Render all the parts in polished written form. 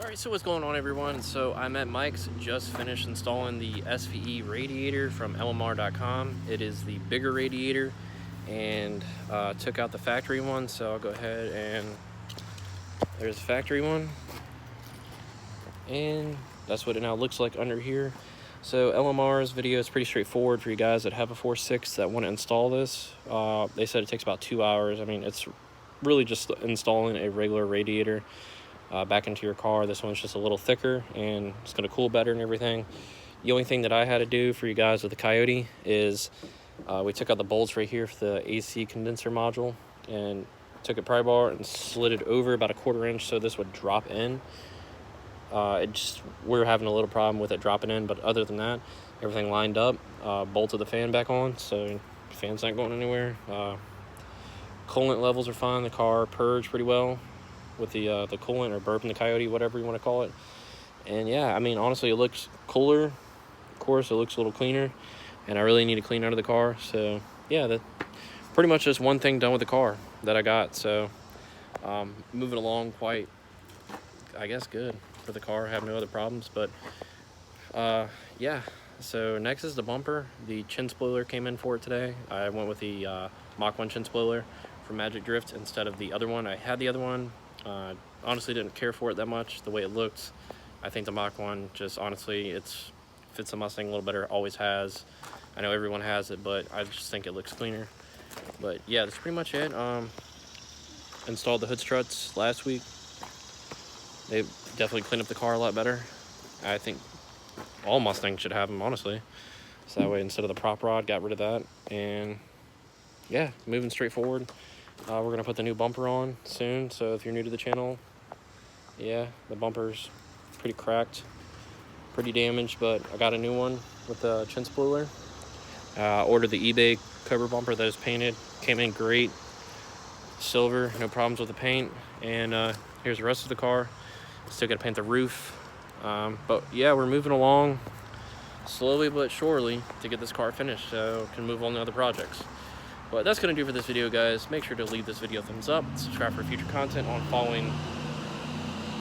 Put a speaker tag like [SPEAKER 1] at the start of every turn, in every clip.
[SPEAKER 1] Alright, so what's going on, everyone? So I'm at Mike's, just finished installing the SVE Radiator from LMR.com. It is the bigger radiator, and took out the factory one, so I'll go ahead and there's the factory one, and that's what it now looks like under here. So LMR's video is pretty straightforward for you guys that have a 4.6 that want to install this. They said it takes about 2 hours. I mean, it's really just installing a regular radiator back into your car. This one's just a little thicker and it's going to cool better and everything. The only thing that I had to do for you guys with the Coyote is we took out the bolts right here for the AC condenser module and took a pry bar and slid it over about a 1/4 inch so this would drop in. We're having a little problem with it dropping in, but other than that, everything lined up. Bolted the fan back on, so the fan's not going anywhere. Coolant levels are fine. The car purged pretty well with the coolant, or burping the Coyote, whatever you want to call it. And yeah, I mean, honestly, it looks cooler. Of course, it looks a little cleaner, and I really need to clean out of the car. So yeah, that pretty much just one thing done with the car that I got. So moving along quite, I guess, good for the car. I have no other problems, but yeah. So next is the bumper. The chin spoiler came in for it today. I went with the Mach 1 chin spoiler from Magic Drift instead of the other one. I had the other one. Honestly didn't care for it that much, the way it looked. I think the Mach 1 just, honestly, fits the Mustang a little better, always has. I know everyone has it, but I just think it looks cleaner. But yeah, that's pretty much it. Installed the hood struts last week. They definitely cleaned up the car a lot better. I think all Mustangs should have them, honestly. So that way, instead of the prop rod, got rid of that. And yeah, moving straight forward. We're gonna put the new bumper on soon, so if you're new to the channel, yeah, the bumper's pretty cracked, pretty damaged, but I got a new one with the chin spoiler. Ordered the eBay cover bumper that is painted, came in great, silver, no problems with the paint. And here's the rest of the car. Still gotta paint the roof, but yeah, we're moving along slowly but surely to get this car finished, so can move on to other projects. But that's going to do for this video, guys. Make sure to leave this video a thumbs up, subscribe for future content on following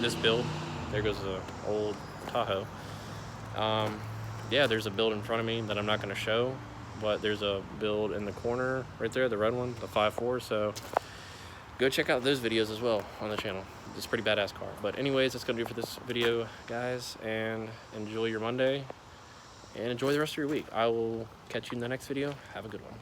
[SPEAKER 1] this build. There goes the old Tahoe. Yeah, there's a build in front of me that I'm not going to show, but there's a build in the corner right there, the red one, the 5.4. So go check out those videos as well on the channel. It's a pretty badass car. But anyways, that's going to do for this video, guys, and enjoy your Monday and enjoy the rest of your week. I will catch you in the next video. Have a good one.